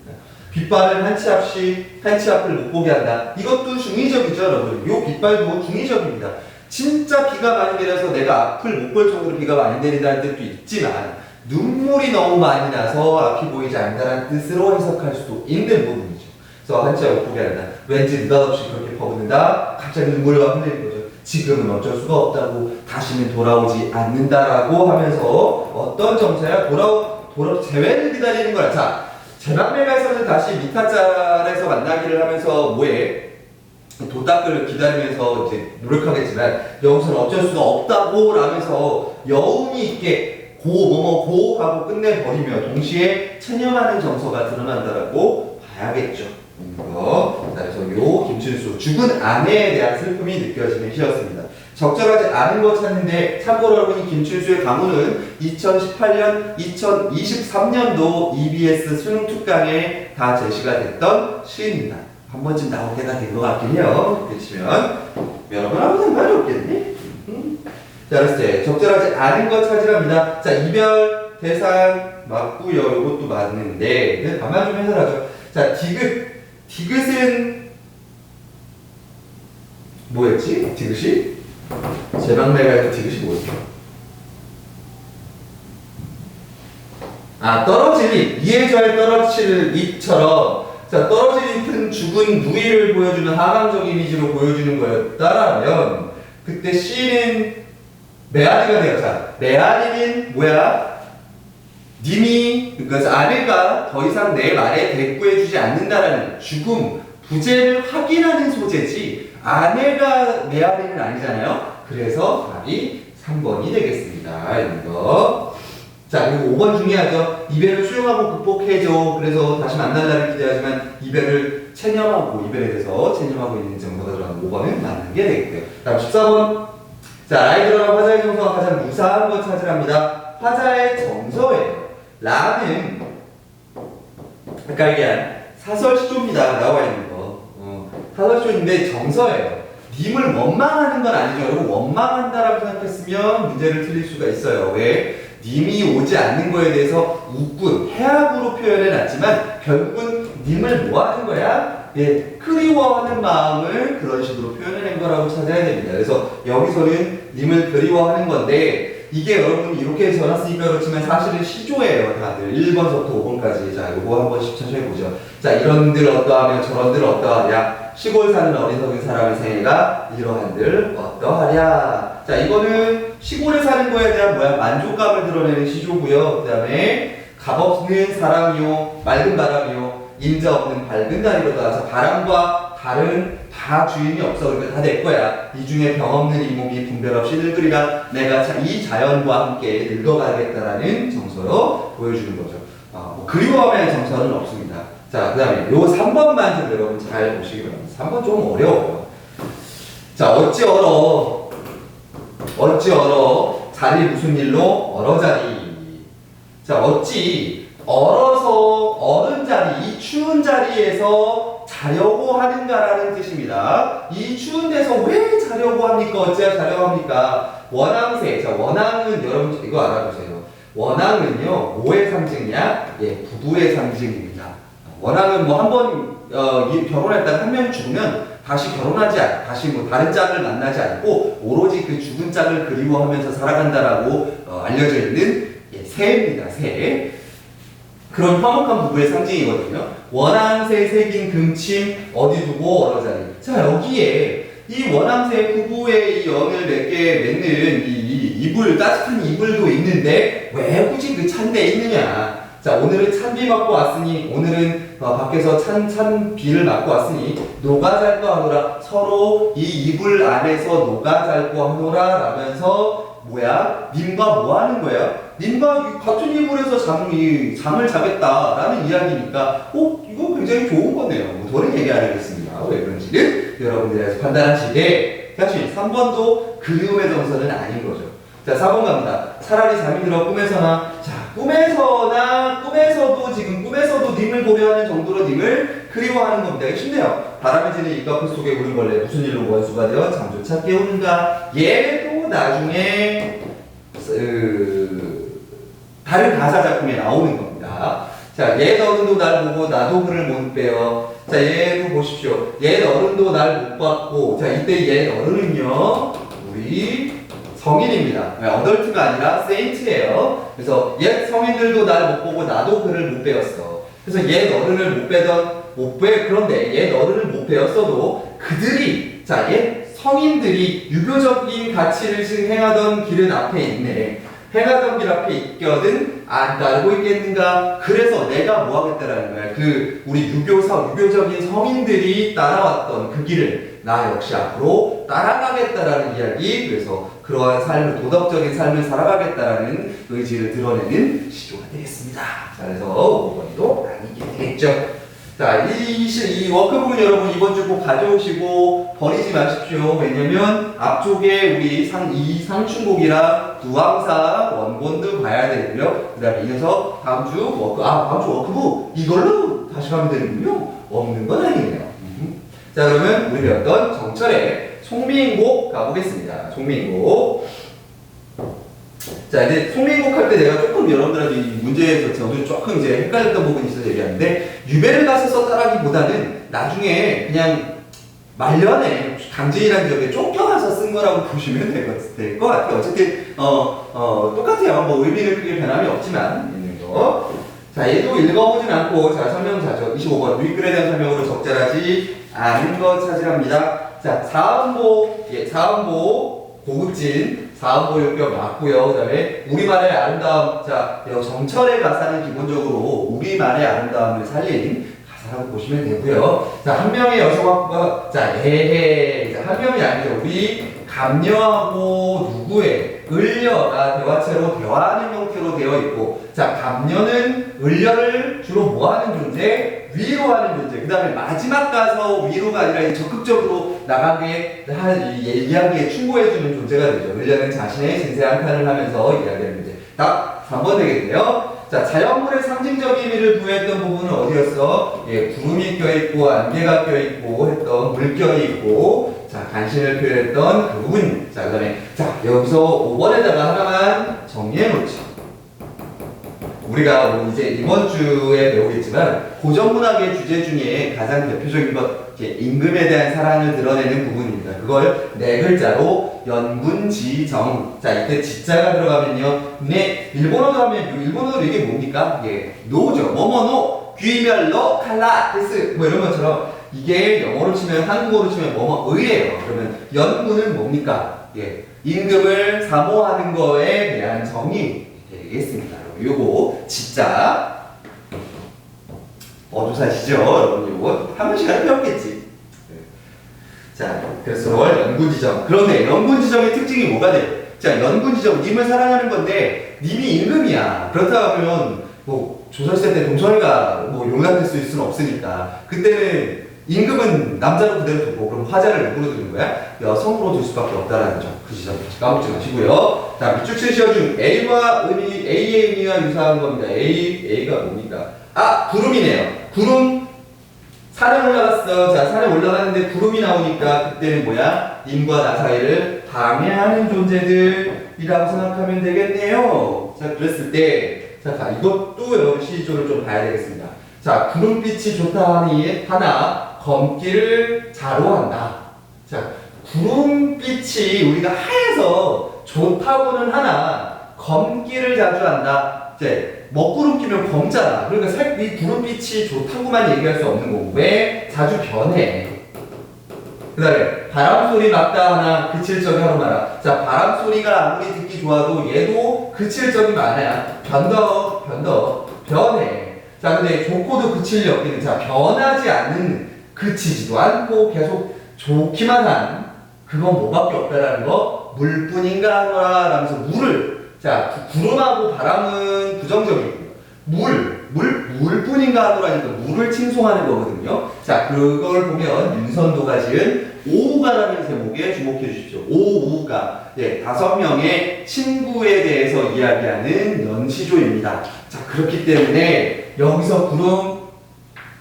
빗발은 한 치 앞을 못 보게 한다. 이것도 중의적이죠, 여러분. 요 빗발도 중의적입니다. 진짜 비가 많이 내려서 내가 앞을 못 볼 정도로 비가 많이 내린다는 뜻도 있지만 눈물이 너무 많이 나서 앞이 보이지 않는다는 뜻으로 해석할 수도 있는 부분이죠. 그래서 한 치 앞을 보게 한다. 왠지 느닷없이 그렇게 버붓는다. 갑자기 눈물이 막 흘리는 거죠. 지금은 어쩔 수가 없다고 다시는 돌아오지 않는다라고 하면서 어떤 정사야? 재회를 기다리는 거야. 자, 제방매가에서는 다시 미타짤에서 만나기를 하면서 뭐해? 도닦을 기다리면서 이제 노력하겠지만 여기서는 어쩔 수가 없다고 라면서 여운이 있게 고 하고 끝내버리며 동시에 체념하는 정서가 드러난다라고 봐야겠죠. 그래서 요 김춘수 죽은 아내에 대한 슬픔이 느껴지는 시였습니다. 적절하지 않은 거 찾는데 참고로 여러분이 김춘수의 가문은 2018년, 2023년도 EBS 수능 특강에 다 제시가 됐던 시입니다. 한 번쯤 나올 때가 된 것 같긴 해요. 그치면 여러분 아무 상관이 없겠니? 자, 그랬을 때 적절하지 않은 거 찾으랍니다. 자, 이별 대상 맞고요. 이것도 맞는데 가만 좀 해설하죠. 자, 디귿은 뭐였지? 디귿이? 제방매가에서 디귿이 뭐였죠? 떨어질 잎, 이에 더해 떨어질 잎처럼 자, 떨어질 잎은 죽은 누이를 보여주는 하강적 이미지로 보여주는 거였다라면 그때 C는 메아리가 돼요. 자, 메아리는 뭐야? 님이 그러니까 아내가 더 이상 내 말에 대꾸해주지 않는다라는 죽음, 부재를 확인하는 소재지 아내가 메아리는 아니잖아요. 그래서 답이 3번이 되겠습니다. 이거. 자, 그리고 5번 중요하죠. 이별을 수용하고 극복해줘. 그래서 다시 만날 날을 기대하지만 이별을 체념하고 이별에 대해서 체념하고 있는 정서가 들어가는 5번은 맞는 게 되겠고요. 다음 14번. 자, 라이드러랑 화자의 정서가 가장 무사한 것 찾으랍니다. 화자의 정서예요. 라는 아까 얘기한 사설시조입니다. 나와 있는 거. 사설시조인데 정서예요. 님을 원망하는 건 아니죠. 여러분 원망한다라고 생각했으면 문제를 틀릴 수가 있어요. 왜? 님이 오지 않는 거에 대해서 우군, 해악으로 표현해 놨지만 결국은 님을 뭐 하는 거야? 예, 그리워하는 마음을 그런 식으로 표현해낸 거라고 찾아야 됩니다. 그래서 여기서는 님을 그리워하는 건데 이게 여러분 이렇게 전놨으니까 그렇지만 사실은 시조예요. 다들 1번부터 5번까지. 자, 요거 한 번씩 천천히 보죠. 자, 이런들 어떠하며 저런들 어떠하냐. 시골 사는 어리석은 사람의 생애가 이러한들 어떠하랴. 자, 이거는 시골에 사는 거에 대한 만족감을 드러내는 시조고요. 그 다음에 값없는 사람이요 맑은 바람이요 임자 없는 밝은 달이로다. 자, 바람과 달은 다 주인이 없어. 그러니까 다 내 거야. 이 중에 병 없는 이 몸이 분별 없이 늙으리라. 내가 이 자연과 함께 늙어가겠다라는 정서로 보여주는 거죠. 그리워하면 정서는 없습니다. 자, 그 다음에 요 3번만 좀 여러분 잘 보시기 바랍니다. 3번 좀 어려워요. 자, 어찌 얼어 자리 무슨 일로 얼어자리. 자, 어찌 얼어서 어른 자리, 이 추운 자리에서 자려고 하는가라는 뜻입니다. 이 추운 데서 왜 자려고 합니까? 어찌야 자려고 합니까? 원앙새. 자, 원앙은 여러분 이거 알아두세요. 원앙은요, 뭐의 상징이야? 예, 부부의 상징입니다. 원앙은 뭐 한번 결혼했다가 한 명이 죽으면 다시 결혼하지 않고 다시 뭐 다른 짝을 만나지 않고 오로지 그 죽은 짝을 그리워하면서 살아간다라고 알려져 있는 새입니다. 새. 그런 화목한 부부의 상징이거든요. 원앙새 새긴 금침 어디 두고 얼어자리. 자, 여기에 이 원앙새 부부의 이 연을 맺는 이 이불, 따뜻한 이불도 있는데 왜 굳이 그 찬 데 있느냐. 자, 오늘은 찬비 맞고 왔으니, 오늘은 밖에서 찬 비를 맞고 왔으니 녹아 잘거 하노라. 서로 이 이불 안에서 녹아 잘거 하노라 라면서 님과 뭐 하는 거야? 님과 같은 이불에서 잠을 자겠다라는 이야기니까 이거 굉장히 좋은 거네요. 뭐 더는 얘기 안 하겠습니다. 왜 그런지는 여러분들이 하시되 사실 3번도 그리움의 정서는 아닌 거죠. 자, 4번 갑니다. 차라리 잠이 들어 꿈에서나. 자, 꿈에서도 님을 보려 하는 정도로 님을 그리워하는 겁니다. 이게 쉽네요. 바람이 지는 입가풀 속에 우는 벌레 무슨 일로 원수가 되어 잠조차 깨우는가. 얘도 나중에 다른 가사 작품에 나오는 겁니다. 자, 옛 어른도 날 보고 나도 그를 못 빼어. 자, 얘도 보십시오. 옛 어른도 날 못 봤고. 자, 이때 옛 어른은요, 우리 성인입니다. 어덜트가 아니라 세인트예요. 그래서 옛 성인들도 날 못 보고 나도 그를 못 배웠어. 그래서 옛 어른을 그런데 옛 어른을 못 배웠어도 그들이, 자, 옛 성인들이 유교적인 가치를 행하던 길은 앞에 있네. 행하던 길 앞에 있거든 안 따르고 있겠는가? 그래서 내가 뭐 하겠다라는 거야. 우리 유교적인 성인들이 따라왔던 그 길을 나 역시 앞으로 따라가겠다라는 이야기. 그래서 그러한 삶을, 도덕적인 삶을 살아가겠다라는 의지를 드러내는 시조가 되겠습니다. 자, 그래서 5번도 아니게 되겠죠. 자, 이 워크북은 여러분 이번 주 꼭 가져오시고 버리지 마십시오. 왜냐면 앞쪽에 우리 이 상춘곡이랑 두왕사 원본도 봐야 되고요. 그 다음에 이 녀석 다음 주 워크북 이걸로 다시 가면 되는군요. 없는 건 아니네요. 자, 그러면 우리 배웠던 정철의 송민곡 가보겠습니다. 송민곡. 자, 이제 송민곡 할 때 내가 조금 여러분들한테 이 문제에서 저도 조금 이제 헷갈렸던 부분이 있어서 얘기하는데, 유배를 가서 썼다라기보다는 나중에 그냥 말년에 강진이라는 지역에 쫓겨가서 쓴 거라고 보시면 될 것 같아요. 어쨌든 똑같아요. 뭐 의미는 크게 변함이 없지만 있는 거. 자, 얘도 읽어보진 않고, 자, 설명자죠. 25번 누이글에 대한 설명으로 적절하지 않은 것 찾으랍니다. 자, 사음보 고급진 사음보 용격 맞고요. 그 다음에 우리말의 아름다움. 자, 정철의 가사는 기본적으로 우리말의 아름다움을 살린 가사라고 보시면 되고요. 자, 한 명의 여성학부가, 자, 한 명이 아니죠. 우리 감녀하고 누구의 을려가 대화체로 대화하는 형태로 되어 있고, 자, 감녀는 을려를 주로 뭐하는 존재? 위로하는 존재. 그 다음에 마지막 가서 위로가 아니라 적극적으로 나가게 이야기에 충고해주는 존재가 되죠. 을려는 자신의 신세한 칸을 하면서 이야기하는 존재. 딱 3번 되겠네요. 자, 자연물의 상징적인 의미를 부여했던 부분은 어디였어? 예, 구름이 껴있고 안개가 껴있고 했던 물결이 있고, 자, 간신을 표현했던 그 부분. 자, 그 다음에, 자, 여기서 5번에다가 하나만 정리해 놓죠. 우리가 뭐 이제 이번 주에 배우겠지만 고전문학의 주제 중에 가장 대표적인 것, 이제 임금에 대한 사랑을 드러내는 부분입니다. 그걸 네 글자로 연군지정. 자, 이때 지자가 들어가면요. 네, 일본어로 하면 일본어로 이게 뭡니까? 예, 노죠. 뭐뭐노, 귀멸로, 칼라, 데스 뭐 이런 것처럼 이게 영어로 치면 한국어로 치면 뭐뭐의예요. 그러면 연군은 뭡니까? 예, 임금을 사모하는 거에 대한 정의 되겠습니다. 요거 진짜 어조사시죠, 여러분. 요거 한 번씩은 배웠겠지. 자, 그래서 연군지정. 그런데 연군지정의 특징이 뭐가 돼요? 자, 연군지정, 님을 사랑하는 건데 님이 임금이야. 그렇다고 하면 뭐 조선시대 때 동설가 뭐 용납할 수 있을 수는 없으니까 그때는 임금은 남자로 그대로 두고 그럼 화자를 누구로 두는 거야? 여성으로 둘 수밖에 없다라는 점. 그 지점 까먹지 마시고요. 자, 밑줄 치시어 중 A와 의미, A의 의미와 유사한 겁니다. A가 뭡니까? 아, 구름이네요. 구름. 산에 올라갔어. 자, 산에 올라갔는데 구름이 나오니까 그때는 뭐야? 님과 나 사이를 방해하는 존재들이라고 생각하면 되겠네요. 자, 그랬을 때, 자, 이것도 여러분 시조를 좀 봐야 되겠습니다. 자, 구름빛이 좋다 하니 하나, 검기를 자로한다. 자, 구름빛이 우리가 하얘서 좋다고는 하나, 검기를 자주 한다. 이제 먹구름 끼면 검잖아. 그러니까 이 구름빛이 좋다고만 얘기할 수 없는 거고 왜 자주 변해. 그 다음에 바람소리 맞다 하나 그칠 적이 하루 말아. 자, 바람소리가 아무리 듣기 좋아도 얘도 그칠 적이 많아야 변해. 자, 근데 좋고도 그칠 력기는 자, 변하지 않는, 그치지도 않고 계속 좋기만 한 그건 뭐밖에 없다라는 거. 물뿐인가 하노라 라면서 물을, 자, 구름하고 바람은 부정적이고 물뿐인가 하노라니까 물을 칭송하는 거거든요. 자, 그걸 보면 윤선도가 지은 오우가라는 제목에 주목해 주십시오. 오우가, 예, 5명의 친구에 대해서 이야기하는 연시조입니다. 자, 그렇기 때문에 여기서 구름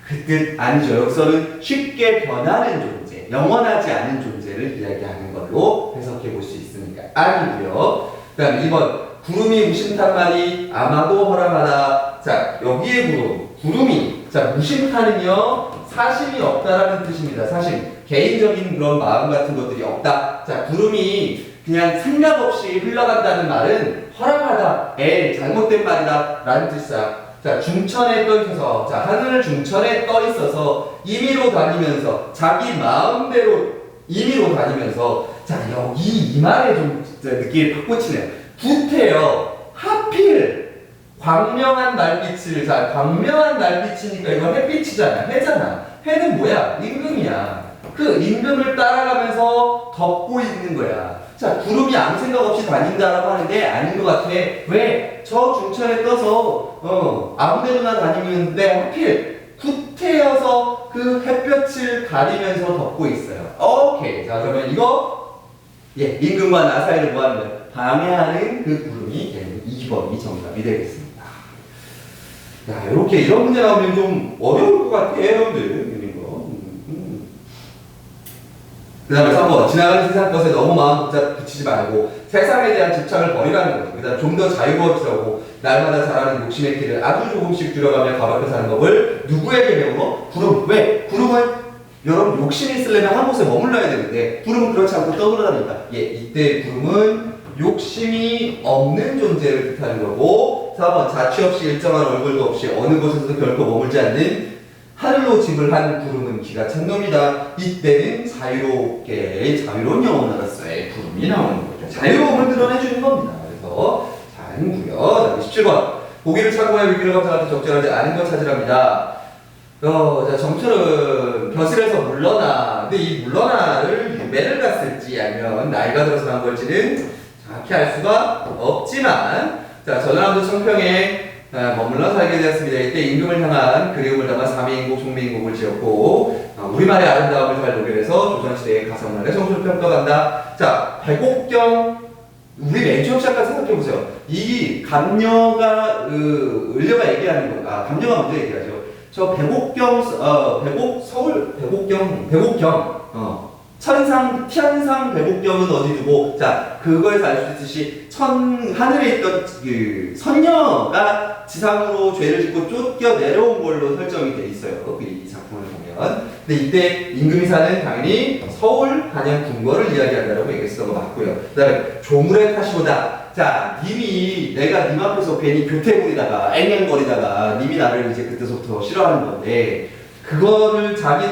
그 뜻 아니죠. 여기서는 쉽게 변하는 존재, 영원하지 않은 존재를 이야기하는 걸로 해석해 볼 수 있습니다. 아니고요. 그 다음 2번 구름이 무심탄 말이 아마도 허락하다. 자, 여기에 구름이, 자, 무심탄은요 사심이 없다라는 뜻입니다. 사심, 개인적인 그런 마음 같은 것들이 없다. 자, 구름이 그냥 생각 없이 흘러간다는 말은 허락하다, 잘못된 말이다 라는 뜻이다. 자, 중천에 떠 있어서, 자, 하늘 중천에 떠 있어서 임의로 다니면서 자기 마음대로 임의로 다니면서, 자, 여기 이 말에 좀 느낌이 팍 꽂히네요. 구태여, 하필 광명한 날빛을, 자, 광명한 날빛이니까 이거 햇빛이잖아, 해잖아. 해는 뭐야? 임금이야. 그 임금을 따라가면서 덮고 있는 거야. 자, 구름이 아무 생각 없이 다닌다라고 하는데 아닌 것 같아. 왜? 저 중천에 떠서 아무 데나 다니는데 하필 구태여서 그 햇볕을 가리면서 덮고 있어요. 오케이. 자, 그러면 이거, 예, 임금과 나 사이를 뭐하는 거야? 방해하는 그 구름이 2번이 정답이 되겠습니다. 야, 이렇게 이런 문제 나오면 좀 어려울 것 같아, 여러분들. 그 다음에 3번, 지나가는 세상 것에 너무 마음 붙이지 말고 세상에 대한 집착을 버리라는 거죠. 그 다음에 좀 더 자유로워지라고 날마다 자라는 욕심의 길을 아주 조금씩 줄여가며 가볍게 사는 법을 누구에게 배우노? 구름. 왜? 구름은 여러분 욕심이 있으려면 한 곳에 머물러야 되는데 구름은 그렇지 않고 떠돌아다니까. 예, 이때 구름은 욕심이 없는 존재를 뜻하는 거고. 4번, 자취 없이 일정한 얼굴도 없이 어느 곳에서도 결코 머물지 않는 하늘로 집을 한 구름은 기가 찬 놈이다. 이때는 자유롭게 자유로운 영혼으로서의 구름이 나오는 거죠. 자유로움을 드러내주는 겁니다. 그래서 자유고요. 17번, 고기를 차고야 위기를 감상할 때 적절하지 않은 것 찾으랍니다. 자, 정철은 벼슬에서 물러나. 근데 이 물러나를 유배를 갔을지 아니면 나이가 들어서 간 걸지는 정확히 알 수가 없지만, 자, 전라남도 청평에 머물러 살게 되었습니다. 이때 임금을 향한 그리움을 담아 삼위인국, 송미인국을 지었고, 우리말의 아름다움을 잘 녹여내서 조선시대의 가성문화를 성수를 평가한다. 자, 백옥경, 우리 맨 처음 시작까지 생각해보세요. 이 감녀가, 을려가 얘기하는 거, 감녀가 먼저 얘기하죠. 저 백옥경, 천상, 티안상 백옥경은 어디 두고, 자, 그거에서 알 수 있듯이 하늘에 있던 그 선녀가 지상으로 죄를 짓고 쫓겨 내려온 걸로 설정이 돼 있어요. 이 작품을 보면. 근데 이때 임금이사는 당연히 서울 한양 궁궐을 이야기한다고 얘기했던 거 맞고요. 그 다음에 조물의 탓이보다 자, 님이 내가 님 앞에서 괜히 교태부리다가 앵앵거리다가 님이 나를 이제 그때서부터 싫어하는 건데 그거를 자기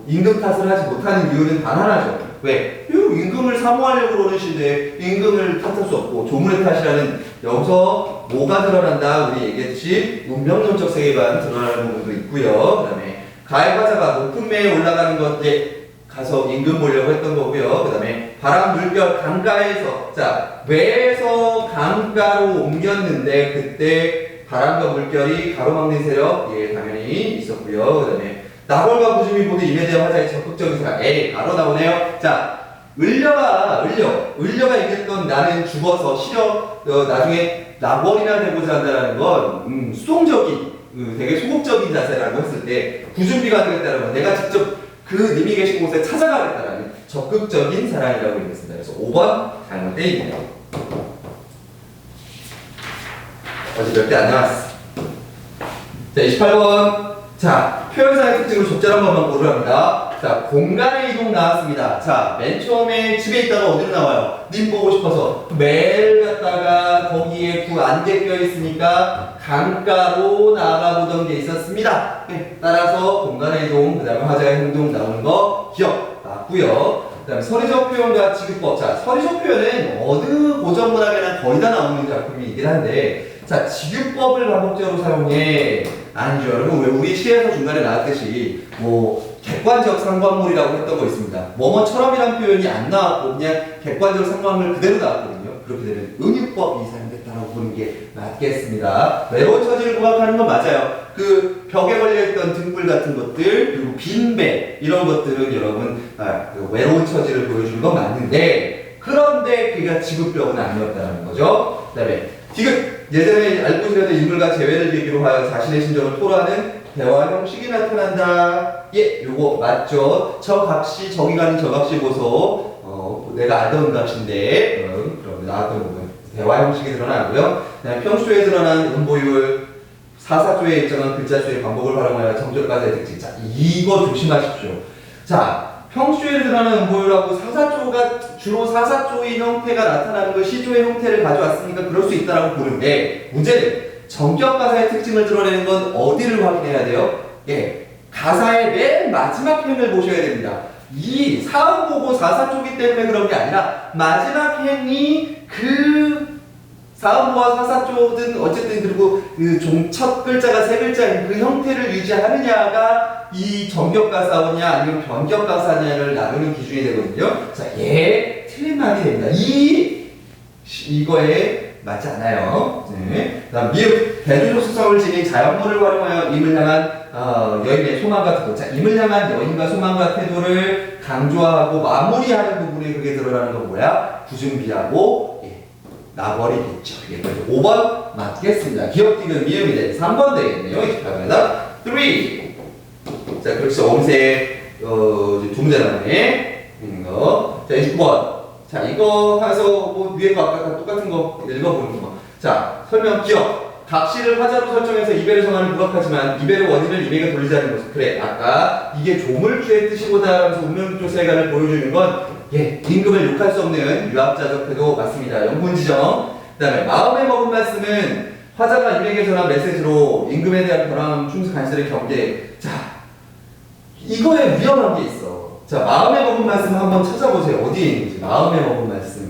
임금 탓을 하지 못하는 이유는 단 하나죠. 왜? 임금을 사모하려고 그러시는데 임금을 탓할 수 없고 조물의 탓이라는 여기서 뭐가 드러난다? 우리 얘기했듯이 운명론적 세계관 드러나는 부분도 있고요. 그 다음에 가해화자가 높은 매에 올라가는 것 이제 가서 임금 보려고 했던 거고요. 그 다음에 바람, 물결, 강가에서 자 외에서 강가로 옮겼는데 그때 바람과 물결이 가로막는 세력 당연히 있었고요. 그 다음에 나벌과 부주미 모두 임에 대한 화자의 적극적인 사랑 바로 나오네요. 자 을려가 얘기했던 나는 죽어서 나중에 나벌이나 되고자 한다는 건 수동적인 되게 소극적인 자세라고 했을 때 부준비가 되겠다는 건 내가 직접 그 님이 계신 곳에 찾아가겠다라는 적극적인 사랑이라고 얘기했습니다. 그래서 5번 잘못돼 있네요. 어제 몇 개 안 나왔어. 자, 28번. 자, 표현상의 특징으로 적절한 것만 고르랍니다. 자, 공간의 이동 나왔습니다. 자, 맨 처음에 집에 있다가 어디로 나와요? 님 보고 싶어서 매를 갖다가 거기에 안개 껴 있으니까 강가로 나가보던 게 있었습니다. 네, 따라서 공간의 이동, 그 다음에 화자의 행동 나오는 거 기억 맞고요. 그 다음에 서리적 표현과 지급법. 자, 서리적 표현은 어느 고전문학에나 거의 다 나오는 작품이긴 한데 자, 지급법을 반복적으로 사용해. 아니죠. 여러분, 왜 우리 시에서 중간에 나왔듯이, 객관적 상관물이라고 했던 거 있습니다. 뭐뭐처럼이란 표현이 안 나왔고, 그냥 객관적 상관물 그대로 나왔거든요. 그렇게 되면 은유법이 사용됐다고 보는 게 맞겠습니다. 외로운 처지를 부각하는 건 맞아요. 그 벽에 걸려있던 등불 같은 것들, 그리고 빈배, 이런 것들은 여러분, 그 외로운 처지를 보여주는 건 맞는데, 그런데 그가 지급벽은 아니었다는 거죠. 그 다음에, 디귿. 예전에 알고 지내던 인물과 재회를 계기로 하여 자신의 심정을 토로하는 대화 형식이 나타난다. 예, 요거 맞죠? 저 각시, 저기 가는 저 각시 보소. 내가 알던 각시인데, 그럼 나왔던 부분. 대화 형식이 드러나고요. 평소에 드러난 음보율, 사사조의 일정한 글자수의 반복을 활용하여 정절까지의 특징. 자, 이거 조심하십시오. 자, 평소에 드러나는 음보율하고 사사조가 주로 사사조의 형태가 나타나는 걸 시조의 형태를 가져왔으니까 그럴 수 있다라고 보는데 문제는 정격 가사의 특징을 드러내는 건 어디를 확인해야 돼요? 예, 가사의 맨 마지막 행을 보셔야 됩니다. 이 사음보고 사사조기 때문에 그런 게 아니라 마지막 행이 그 사음보와 사사조든 어쨌든 그리고 그 첫 글자가 세 글자인 그 형태를 유지하느냐가 이 정격가사냐 아니면 변격가사냐를 나누는 기준이 되거든요. 자, 틀린 말이 됩니다. 이거에 맞지 않아요. 네. 다음 미흡 대조적 수성을 지닌 자연물을 활용하여 임을 향한 여인의 소망과 태도. 자, 임을 향한 여인과 소망과 태도를 강조하고 마무리하는 부분에 그게 드러나는 건 뭐야? 부준비하고 나버리겠죠. 이게 5번 맞겠습니다. 기억 디귿 미음이 된 3번 되겠네요. 28번에다 3. 자, 그렇죠. 엄색 두 문제 남네 있는 거. 자, 29번. 자, 이거 해서 위에 거 아까 똑같은 거 읽어보는 거. 자, 설명 기억. 각시를 화자로 설정해서 이별의 성안을 부각하지만 이별의 원인을 임에게 돌리자는 모습. 그래, 아까 이게 조물주의 뜻이보다 하면서 운명조 세간을 보여주는 건 임금을 욕할 수 없는 유압자적 태도 맞습니다. 영분 지정. 그 다음에 마음에 먹은 말씀은 화자가 임에게 전한 메시지로 임금에 대한 변함, 충수, 간절의 경계. 자, 이거에 위험한 게 있어. 자, 마음에 먹은 말씀 한번 찾아보세요. 어디에 있는지. 마음에 먹은 말씀.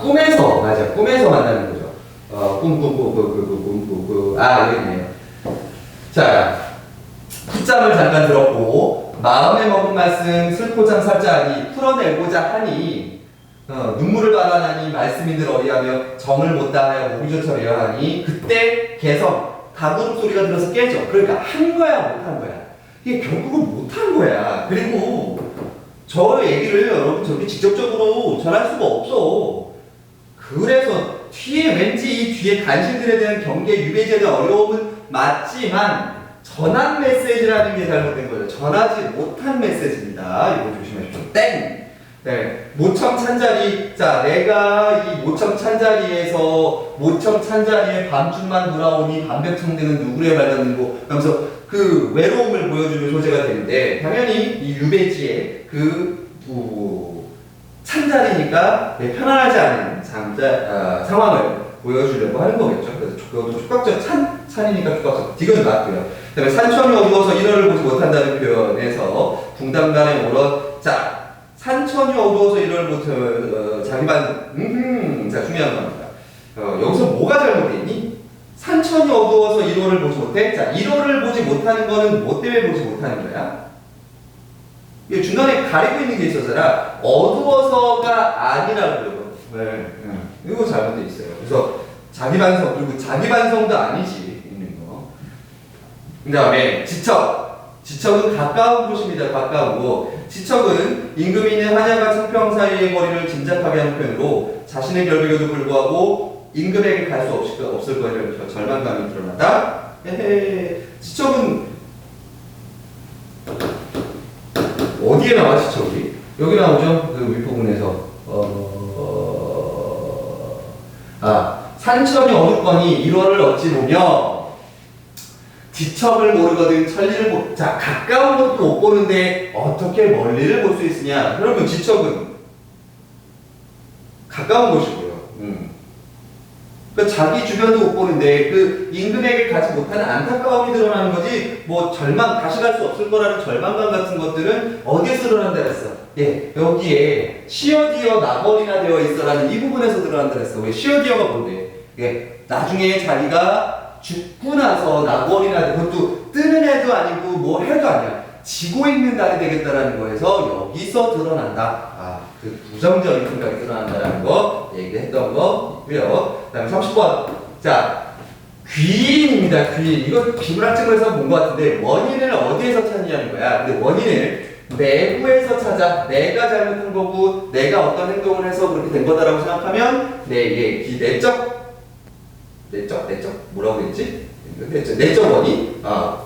꿈에서, 맞아. 꿈에서 만나는 거죠. 여기 있네요. 자, 굿잠을 잠깐 들었고, 마음에 먹은 말씀, 슬포장 살자하니, 풀어내고자 하니, 눈물을 받아나니, 말씀인들 어리하며, 정을 못 다하여 목이조차 매여하니, 그때 개성, 가구름 소리가 들어서 깨져. 그러니까, 한 거야, 못 한 거야. 이게 결국은 못 한 거야. 그리고, 저 얘기를 여러분 저렇게 직접적으로 전할 수가 없어. 그래서 뒤에 왠지 이 뒤에 간신들에 대한 경계 유배제의 어려움은 맞지만 전한 메시지라는 게 잘못된 거예요. 전하지 못한 메시지입니다. 이거 조심하십시오. 땡! 네. 모청 찬자리. 자, 내가 이 모청 찬자리에서 모청 찬자리에 밤중만 돌아오니 반벽청대는 누구를 말받는고 하면서 그 외로움을 보여주는 소재가 되는데 당연히 이 유배지의 그 찬자리니까 편안하지 않은 상황을 보여주려고 하는 거겠죠. 그래서 그것도 촉각적 찬이니까 촉각적 디귿은 맞고요. 그다음에 산천이 어두워서 일어를 보지 못한다는 표현에서 붕당간에 오러 자 산천이 어두워서 일어를 못 자기만 자 중요한 겁니다. 여기서 뭐가 잘못됐니? 산천이 어두워서 일어를 보지 못해? 자 일어를 보지 못하는 거는 뭐 때문에 보지 못하는 거야? 이게 중간에 가리고 있는 게 있어서라 어두워서가 아니라고요. 네. 이거 잘못돼 있어요. 그래서 자기 반성 그리고 자기 반성도 아니지 있는 거. 그다음에 지척은 가까운 곳입니다. 가까운 곳. 지척은 임금이 있는 한양과 청평 사이의 거리를 짐작하게 하는 표현으로 자신의 결백에도 불구하고 임금에게 갈 수 없을 거에 절망감이 드러나다. 지척은 어디에 나와 지척이? 여기 나오죠. 그 윗부분에서 산천이 어둡거니 일월을 어찌 보며 지척을 모르거든 천리를 자 가까운 것도 못 보는데 어떻게 멀리를 볼 수 있으냐? 그러면 지척은 가까운 곳이고요. 그러니까 자기 주변도 못 보는데 그 임금에게 가지 못하는 안타까움이 드러나는 거지 뭐 절망 다시 갈 수 없을 거라는 절망감 같은 것들은 어디에서 드러난다 그랬어? 예 여기에 시어디어 나벌이나 되어 있어라는 이 부분에서 드러난다 그랬어. 왜 시어디어가 뭔데? 예 나중에 자기가 죽고 나서 나벌이나 그것도 뜨는 해도 아니고 뭐 해도 아니야. 지고 있는 달이 되겠다라는 거에서 여기서 드러난다. 그 부정적인 생각이 드러난다라는 거 얘기했던 거 있고요. 그 다음에 30번. 자, 귀인입니다. 귀인. 이거 비문학적으로서 본 것 같은데 원인을 어디에서 찾느냐는 거야. 근데 원인을 내부에서 찾아. 내가 잘못한 거고 내가 어떤 행동을 해서 그렇게 된 거다라고 생각하면 내적 뭐라고 했지? 내적 원인,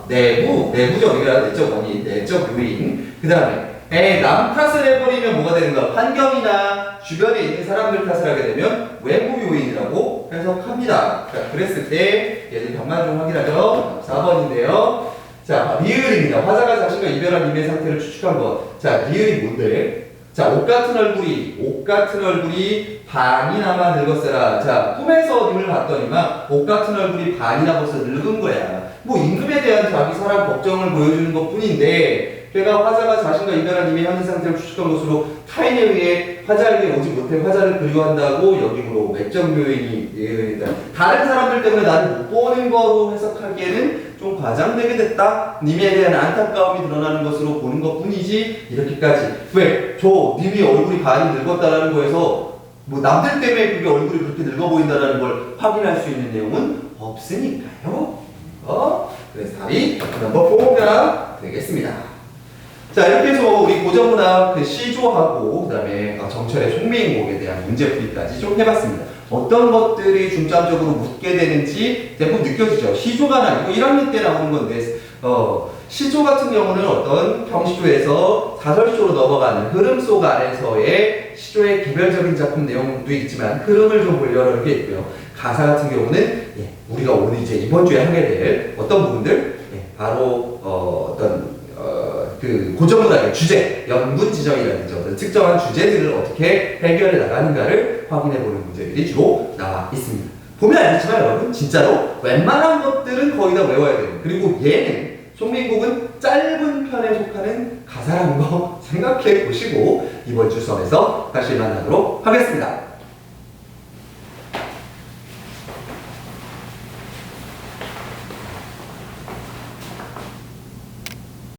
내부적이라 내적 원인, 내적 요인. 그 다음에 남 탓을 해버리면 뭐가 되는 거야? 환경이나 주변에 있는 사람들 탓을 하게 되면 외부 요인이라고 해석합니다. 자, 그랬을 때 얘들 병만 좀 확인하죠. 4번인데요. 자, 리을입니다. 화자가 자신과 이별한 님의 상태를 추측한 것. 자, 리을이 뭔데? 자, 옷 같은 얼굴이 반이나마 늙었어라. 자, 꿈에서 님을 봤더니만 옷 같은 얼굴이 반이나 벌써 늙은 거야. 뭐 임금에 대한 자기 사랑 걱정을 보여주는 것 뿐인데 걔가 화자가 자신과 이별한 님의 현재 상태를 추측한 것으로 타인에 의해 화자에게 오지 못해 화자를 그리워한다고 여기므로 외적 요인이 예언이다. 다른 사람들 때문에 나를 못 보는 거로 해석하기에는 좀 과장되게 됐다. 님에 대한 안타까움이 드러나는 것으로 보는 것 뿐이지 이렇게까지. 왜? 님이 얼굴이 반이 늙었다라는 거에서 뭐 남들 때문에 그게 얼굴이 그렇게 늙어 보인다라는 걸 확인할 수 있는 내용은 없으니까요. 그래서 답이 넘버 4가 되겠습니다. 자, 이렇게 해서 우리 고전문학 그 시조하고 그다음에 정철의 송미인곡에 대한 문제풀이까지 좀 해봤습니다. 어떤 것들이 중점적으로 묻게 되는지 대부분 느껴지죠. 시조가 아니고 1학년 때 나오는 건데 시조 같은 경우는 어떤 평시조에서 사설시조로 넘어가는 흐름 속 안에서의 시조의 개별적인 작품 내용도 있지만 흐름을 좀 보려고 이렇게 있고요. 가사 같은 경우는 우리가 오늘 이제 이번 주에 하게 될 어떤 부분들 바로 그 고전문학의 주제, 연분 지정이라든지 어떤 특정한 주제들을 어떻게 해결해 나가는가를 확인해보는 문제들이 주로 나와 있습니다. 보면 알겠지만 여러분 진짜로 웬만한 것들은 거의 다 외워야 돼요. 그리고 얘는 송민국은 짧은 편에 속하는 가사라는 거 생각해 보시고 이번 주 수업에서 다시 만나도록 하겠습니다.